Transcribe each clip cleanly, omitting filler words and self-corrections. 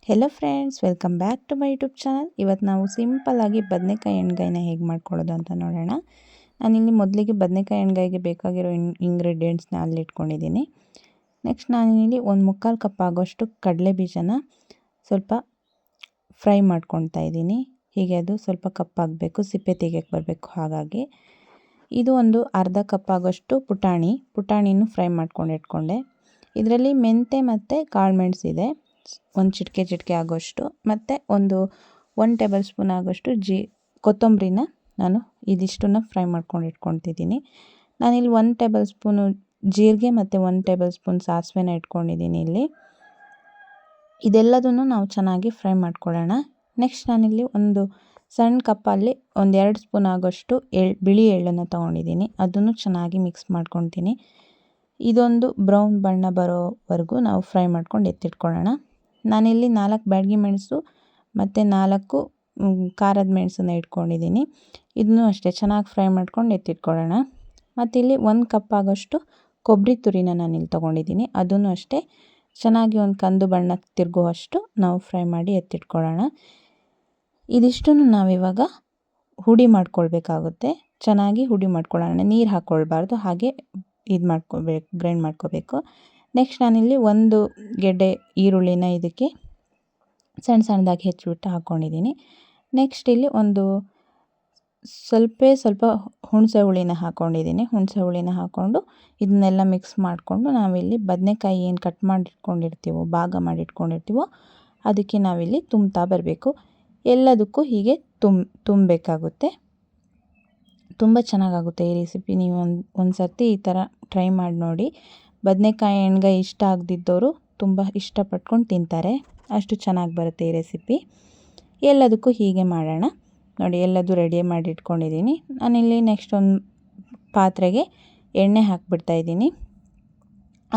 Hello friends, welcome back to my YouTube channel. ಇವತ್ತು ನಾವು ಸಿಂಪಲ್ಲಾಗಿ ಬದನೆಕಾಯಿ ಎಣ್ಗಾಯಿನ ಹೇಗೆ ಮಾಡ್ಕೊಳ್ಳೋದು ಅಂತ ನೋಡೋಣ. ನಾನಿಲ್ಲಿ ಮೊದಲಿಗೆ ಬದನೆಕಾಯಿ ಎಣ್ಗಾಯಿಗೆ ಬೇಕಾಗಿರೋ ಇಂಗ್ರೀಡಿಯೆಂಟ್ಸ್ನ ಅಲ್ಲಿ ಇಟ್ಕೊಂಡಿದ್ದೀನಿ. ನೆಕ್ಸ್ಟ್ ನಾನಿಲ್ಲಿ 1/4 ಕಪ್ ಆಗೋಷ್ಟು ಕಡಲೆ ಬೀಜನ ಸ್ವಲ್ಪ ಫ್ರೈ ಮಾಡ್ಕೊಳ್ತಾ ಇದ್ದೀನಿ. ಹೀಗೆ ಅದು ಸ್ವಲ್ಪ ಕಪ್ಪಾಗಬೇಕು, ಸಿಪ್ಪೆ ತೆಗೆಯಕ್ಕೆ ಬರಬೇಕು. ಹಾಗಾಗಿ ಇದು ಒಂದು ಅರ್ಧ ಕಪ್ ಆಗೋಷ್ಟು ಪುಟಾಣಿನೂ ಫ್ರೈ ಮಾಡ್ಕೊಂಡು ಇಟ್ಕೊಂಡೆ. ಇದರಲ್ಲಿ ಮೆಂತೆ ಮತ್ತು ಕಾಳು ಮೆಣಸಿದೆ, ಒಂದು ಚಿಟಿಕೆ ಆಗೋಷ್ಟು, ಮತ್ತು 1 ಟೇಬಲ್ ಸ್ಪೂನ್ ಆಗೋಷ್ಟು ಕೊತ್ತಂಬರಿನ ನಾನು ಇದಿಷ್ಟನ್ನು ಫ್ರೈ ಮಾಡ್ಕೊಂಡು ಇಟ್ಕೊತಿದ್ದೀನಿ. ನಾನಿಲ್ಲಿ 1 ಟೇಬಲ್ ಸ್ಪೂನು ಜೀರಿಗೆ ಮತ್ತು 1 ಟೇಬಲ್ ಸ್ಪೂನ್ ಸಾಸಿವೆನ ಇಟ್ಕೊಂಡಿದ್ದೀನಿ. ಇಲ್ಲಿ ಇದೆಲ್ಲದನ್ನು ನಾವು ಚೆನ್ನಾಗಿ ಫ್ರೈ ಮಾಡ್ಕೊಳ್ಳೋಣ. ನೆಕ್ಸ್ಟ್ ನಾನಿಲ್ಲಿ ಒಂದು ಸಣ್ಣ ಕಪ್ಪಲ್ಲಿ 2 ಸ್ಪೂನ್ ಆಗೋಷ್ಟು ಬಿಳಿ ಎಳ್ಳನ್ನು ತೊಗೊಂಡಿದ್ದೀನಿ. ಅದನ್ನು ಚೆನ್ನಾಗಿ ಮಿಕ್ಸ್ ಮಾಡ್ಕೊತೀನಿ. ಇದೊಂದು ಬ್ರೌನ್ ಬಣ್ಣ ಬರೋವರೆಗೂ ನಾವು ಫ್ರೈ ಮಾಡ್ಕೊಂಡು ಎತ್ತಿಟ್ಕೊಳ್ಳೋಣ. ನಾನಿಲ್ಲಿ 4 ಬ್ಯಾಡಗಿ ಮೆಣಸು ಮತ್ತು 4 ಖಾರದ ಮೆಣಸನ್ನು ಇಟ್ಕೊಂಡಿದ್ದೀನಿ. ಇದನ್ನು ಅಷ್ಟೇ ಚೆನ್ನಾಗಿ ಫ್ರೈ ಮಾಡ್ಕೊಂಡು ಎತ್ತಿಟ್ಕೊಳ್ಳೋಣ. ಮತ್ತು ಇಲ್ಲಿ 1 ಕಪ್ ಆಗೋಷ್ಟು ಕೊಬ್ಬರಿ ತುರಿನ ನಾನಿಲ್ಲಿ ತೊಗೊಂಡಿದ್ದೀನಿ. ಅದನ್ನು ಅಷ್ಟೇ ಚೆನ್ನಾಗಿ ಒಂದು ಕಂದು ಬಣ್ಣಕ್ಕೆ ತಿರುಗುವಷ್ಟು ನಾವು ಫ್ರೈ ಮಾಡಿ ಎತ್ತಿಟ್ಕೊಳ್ಳೋಣ. ಇದಿಷ್ಟನ್ನು ನಾವಿವಾಗ ಹುಡಿ ಮಾಡ್ಕೊಳ್ಬೇಕಾಗುತ್ತೆ. ಚೆನ್ನಾಗಿ ಹುಡಿ ಮಾಡ್ಕೊಳ್ಳೋಣ, ನೀರು ಹಾಕ್ಕೊಳ್ಬಾರ್ದು, ಹಾಗೆ ಗ್ರೈಂಡ್ ಮಾಡ್ಕೋಬೇಕು. ನೆಕ್ಸ್ಟ್ ನಾನಿಲ್ಲಿ 1 ಗೆಡ್ಡೆ ಈರುಳ್ಳಿನ ಇದಕ್ಕೆ ಸಣ್ಣದಾಗಿ ಹೆಚ್ಚಿಬಿಟ್ಟು ಹಾಕ್ಕೊಂಡಿದ್ದೀನಿ. ನೆಕ್ಸ್ಟ್ ಇಲ್ಲಿ ಒಂದು ಸ್ವಲ್ಪ ಹುಣಸೆ ಹುಳಿನ ಹಾಕ್ಕೊಂಡಿದ್ದೀನಿ. ಹುಣಸೆ ಹುಳಿನ ಹಾಕ್ಕೊಂಡು ಇದನ್ನೆಲ್ಲ ಮಿಕ್ಸ್ ಮಾಡಿಕೊಂಡು ನಾವಿಲ್ಲಿ ಬದನೆಕಾಯಿ ಏನು ಕಟ್ ಮಾಡಿಟ್ಕೊಂಡಿರ್ತೀವೋ, ಭಾಗ ಮಾಡಿಟ್ಕೊಂಡಿರ್ತೀವೋ ಅದಕ್ಕೆ ನಾವಿಲ್ಲಿ ತುಂಬ್ತಾ ಬರಬೇಕು. ಎಲ್ಲದಕ್ಕೂ ಹೀಗೆ ತುಂಬಬೇಕಾಗುತ್ತೆ. ತುಂಬ ಚೆನ್ನಾಗಾಗುತ್ತೆ ಈ ರೆಸಿಪಿ. ನೀವು ಒಂದು ಸರ್ತಿ ಈ ಥರ ಟ್ರೈ ಮಾಡಿ ನೋಡಿ. ಬದನೆಕಾಯಿ ಎಣ್ಗಾಯಿ ಇಷ್ಟ ಆಗದಿದ್ದವರು ತುಂಬ ಇಷ್ಟಪಟ್ಕೊಂಡು ತಿಂತಾರೆ, ಅಷ್ಟು ಚೆನ್ನಾಗಿ ಬರುತ್ತೆ ಈ ರೆಸಿಪಿ. ಎಲ್ಲದಕ್ಕೂ ಹೀಗೆ ಮಾಡೋಣ. ನೋಡಿ, ಎಲ್ಲದೂ ರೆಡಿ ಮಾಡಿ ಇಟ್ಕೊಂಡಿದ್ದೀನಿ. ನಾನಿಲ್ಲಿ ನೆಕ್ಸ್ಟ್ ಒಂದು ಪಾತ್ರೆಗೆ ಎಣ್ಣೆ ಹಾಕಿಬಿಡ್ತಾಯಿದ್ದೀನಿ.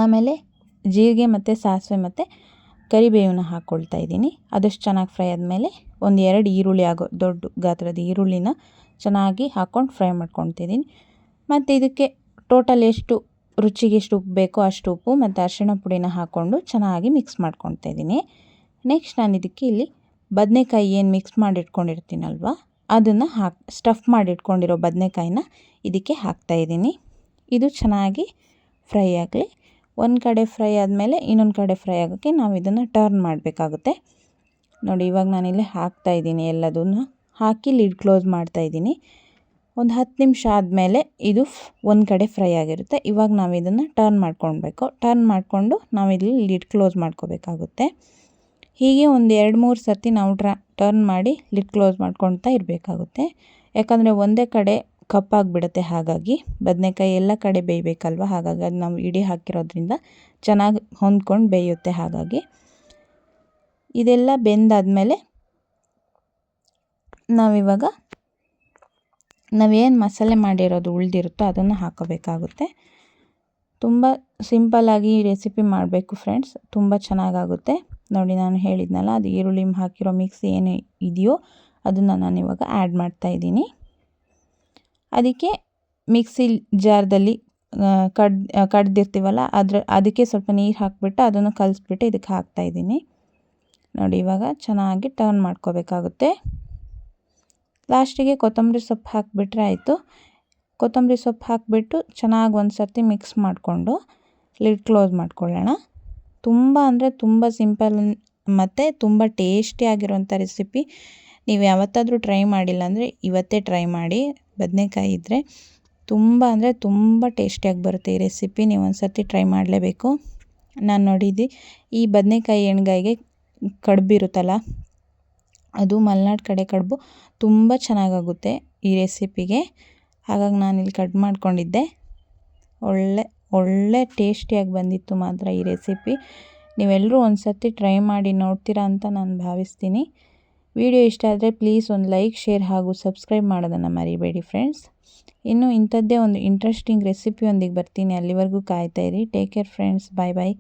ಆಮೇಲೆ ಜೀರಿಗೆ ಮತ್ತು ಸಾಸಿವೆ ಮತ್ತು ಕರಿಬೇವನ್ನ ಹಾಕ್ಕೊಳ್ತಾ ಇದ್ದೀನಿ. ಅದಷ್ಟು ಚೆನ್ನಾಗಿ ಫ್ರೈ ಆದಮೇಲೆ 2 ಈರುಳ್ಳಿ ದೊಡ್ಡ ಗಾತ್ರದ ಈರುಳ್ಳಿನ ಚೆನ್ನಾಗಿ ಹಾಕ್ಕೊಂಡು ಫ್ರೈ ಮಾಡ್ಕೊತಿದ್ದೀನಿ. ಮತ್ತು ಇದಕ್ಕೆ ಟೋಟಲ್ ರುಚಿಗೆ ಎಷ್ಟು ಉಪ್ಪು ಬೇಕೋ ಅಷ್ಟು ಉಪ್ಪು ಮತ್ತು ಅರಿಶಿಣ ಪುಡಿನ ಹಾಕ್ಕೊಂಡು ಚೆನ್ನಾಗಿ ಮಿಕ್ಸ್ ಮಾಡ್ಕೊತಾ ಇದ್ದೀನಿ. ನೆಕ್ಸ್ಟ್ ನಾನು ಇದಕ್ಕೆ ಇಲ್ಲಿ ಬದನೆಕಾಯಿ ಏನು ಮಿಕ್ಸ್ ಮಾಡಿಟ್ಕೊಂಡಿರ್ತೀನಲ್ವ, ಅದನ್ನು ಸ್ಟಫ್ ಮಾಡಿಟ್ಕೊಂಡಿರೋ ಬದನೆಕಾಯಿನ ಇದಕ್ಕೆ ಹಾಕ್ತಾಯಿದ್ದೀನಿ. ಇದು ಚೆನ್ನಾಗಿ ಫ್ರೈ ಆಗಲಿ. ಒಂದು ಕಡೆ ಫ್ರೈ ಆದಮೇಲೆ ಇನ್ನೊಂದು ಕಡೆ ಫ್ರೈ ಆಗೋಕ್ಕೆ ನಾವು ಇದನ್ನು ಟರ್ನ್ ಮಾಡಬೇಕಾಗುತ್ತೆ. ನೋಡಿ, ಇವಾಗ ನಾನಿಲ್ಲಿ ಹಾಕ್ತಾಯಿದ್ದೀನಿ. ಎಲ್ಲದನ್ನು ಹಾಕಿ ಲಿಡ್ ಕ್ಲೋಸ್ ಮಾಡ್ತಾಯಿದ್ದೀನಿ. ಒಂದು 10 ನಿಮಿಷ ಆದಮೇಲೆ ಇದು ಒಂದು ಕಡೆ ಫ್ರೈ ಆಗಿರುತ್ತೆ. ಇವಾಗ ನಾವು ಇದನ್ನು ಟರ್ನ್ ಮಾಡ್ಕೊಳ್ಬೇಕು. ಟರ್ನ್ ಮಾಡಿಕೊಂಡು ನಾವು ಇಲ್ಲಿ ಲಿಡ್ ಕ್ಲೋಸ್ ಮಾಡ್ಕೋಬೇಕಾಗುತ್ತೆ. ಹೀಗೆ ಒಂದು 2-3 ಸರ್ತಿ ನಾವು ಟರ್ನ್ ಮಾಡಿ ಲಿಡ್ ಕ್ಲೋಸ್ ಮಾಡ್ಕೊಳ್ತಾ ಇರಬೇಕಾಗುತ್ತೆ. ಯಾಕಂದರೆ ಒಂದೇ ಕಡೆ ಕಪ್ಪಾಗಿಬಿಡುತ್ತೆ. ಹಾಗಾಗಿ ಬದನೆಕಾಯಿ ಎಲ್ಲ ಕಡೆ ಬೇಯಬೇಕಲ್ವ, ಹಾಗಾಗಿ ಅದು ನಾವು ಇಡೀ ಹಾಕಿರೋದ್ರಿಂದ ಚೆನ್ನಾಗಿ ಹೊಂದ್ಕೊಂಡು ಬೇಯುತ್ತೆ. ಹಾಗಾಗಿ ಇದೆಲ್ಲ ಬೆಂದಾದಮೇಲೆ ನಾವೇನು ಮಸಾಲೆ ಮಾಡಿರೋದು ಉಳಿದಿರುತ್ತೋ ಅದನ್ನು ಹಾಕೋಬೇಕಾಗುತ್ತೆ. ತುಂಬ ಸಿಂಪಲ್ಲಾಗಿ ಈ ರೆಸಿಪಿ ಮಾಡಬೇಕು ಫ್ರೆಂಡ್ಸ್, ತುಂಬ ಚೆನ್ನಾಗಾಗುತ್ತೆ. ನೋಡಿ, ನಾನು ಹೇಳಿದ್ನಲ್ಲ, ಅದು ಈರುಳ್ಳಿ ಹಾಕಿರೋ ಮಿಕ್ಸ್ ಏನು ಇದೆಯೋ ಅದನ್ನು ನಾನು ಇವಾಗ ಆ್ಯಡ್ ಮಾಡ್ತಾಯಿದ್ದೀನಿ. ಅದಕ್ಕೆ ಮಿಕ್ಸಿ ಜಾರ್ದಲ್ಲಿ ಕಡ್ದಿರ್ತೀವಲ್ಲ, ಅದಕ್ಕೆ ಸ್ವಲ್ಪ ನೀರು ಹಾಕಿಬಿಟ್ಟು ಅದನ್ನು ಕಲಿಸ್ಬಿಟ್ಟು ಇದಕ್ಕೆ ಹಾಕ್ತಾಯಿದ್ದೀನಿ. ನೋಡಿ, ಇವಾಗ ಚೆನ್ನಾಗಿ ಟರ್ನ್ ಮಾಡ್ಕೋಬೇಕಾಗುತ್ತೆ. ಲಾಸ್ಟಿಗೆ ಕೊತ್ತಂಬರಿ ಸೊಪ್ಪು ಹಾಕಿಬಿಟ್ರೆ ಆಯಿತು. ಕೊತ್ತಂಬರಿ ಸೊಪ್ಪು ಹಾಕಿಬಿಟ್ಟು ಚೆನ್ನಾಗಿ ಒಂದು ಸರ್ತಿ ಮಿಕ್ಸ್ ಮಾಡಿಕೊಂಡು ಲಿಡ್ ಕ್ಲೋಸ್ ಮಾಡ್ಕೊಳ್ಳೋಣ. ತುಂಬ ಅಂದರೆ ತುಂಬ ಸಿಂಪಲ್ ಮತ್ತು ತುಂಬ ಟೇಸ್ಟಿಯಾಗಿರೋಂಥ ರೆಸಿಪಿ. ನೀವು ಯಾವತ್ತಾದರೂ ಟ್ರೈ ಮಾಡಿಲ್ಲ ಅಂದರೆ ಇವತ್ತೇ ಟ್ರೈ ಮಾಡಿ. ಬದನೆಕಾಯಿ ಇದ್ದರೆ ತುಂಬ ಅಂದರೆ ತುಂಬ ಟೇಸ್ಟಿಯಾಗಿ ಬರುತ್ತೆ ಈ ರೆಸಿಪಿ. ನೀವು ಒಂದು ಸರ್ತಿ ಟ್ರೈ ಮಾಡಲೇಬೇಕು. ನಾನು ನೋಡಿದ್ದು ಈ ಬದನೆಕಾಯಿ ಎಣ್ಗಾಯಿಗೆ ಕಡುಬಿರುತ್ತಲ್ಲ, ಅದು ಮಲೆನಾಡು ಕಡೆ ಕಡುಬು ತುಂಬ ಚೆನ್ನಾಗಾಗುತ್ತೆ ಈ ರೆಸಿಪಿಗೆ. ಹಾಗಾಗಿ ನಾನಿಲ್ಲಿ ಕಟ್ ಮಾಡ್ಕೊಂಡಿದ್ದೆ. ಒಳ್ಳೆ ಟೇಸ್ಟಿಯಾಗಿ ಬಂದಿತ್ತು ಮಾತ್ರ ಈ ರೆಸಿಪಿ. ನೀವೆಲ್ಲರೂ ಒಂದು ಸರ್ತಿ ಟ್ರೈ ಮಾಡಿ ನೋಡ್ತೀರಾ ಅಂತ ನಾನು ಭಾವಿಸ್ತೀನಿ. ವಿಡಿಯೋ ಇಷ್ಟ ಆದರೆ ಪ್ಲೀಸ್ ಒಂದು ಲೈಕ್, ಶೇರ್ ಹಾಗೂ ಸಬ್ಸ್ಕ್ರೈಬ್ ಮಾಡೋದನ್ನು ಮರಿಬೇಡಿ ಫ್ರೆಂಡ್ಸ್. ಇನ್ನು ಇಂಥದ್ದೇ ಒಂದು ಇಂಟ್ರೆಸ್ಟಿಂಗ್ ರೆಸಿಪಿಯೊಂದಿಗೆ ಬರ್ತೀನಿ. ಅಲ್ಲಿವರೆಗೂ ಕಾಯ್ತಾ ಇರಿ. Take care friends. ಬಾಯ್ ಬಾಯ್.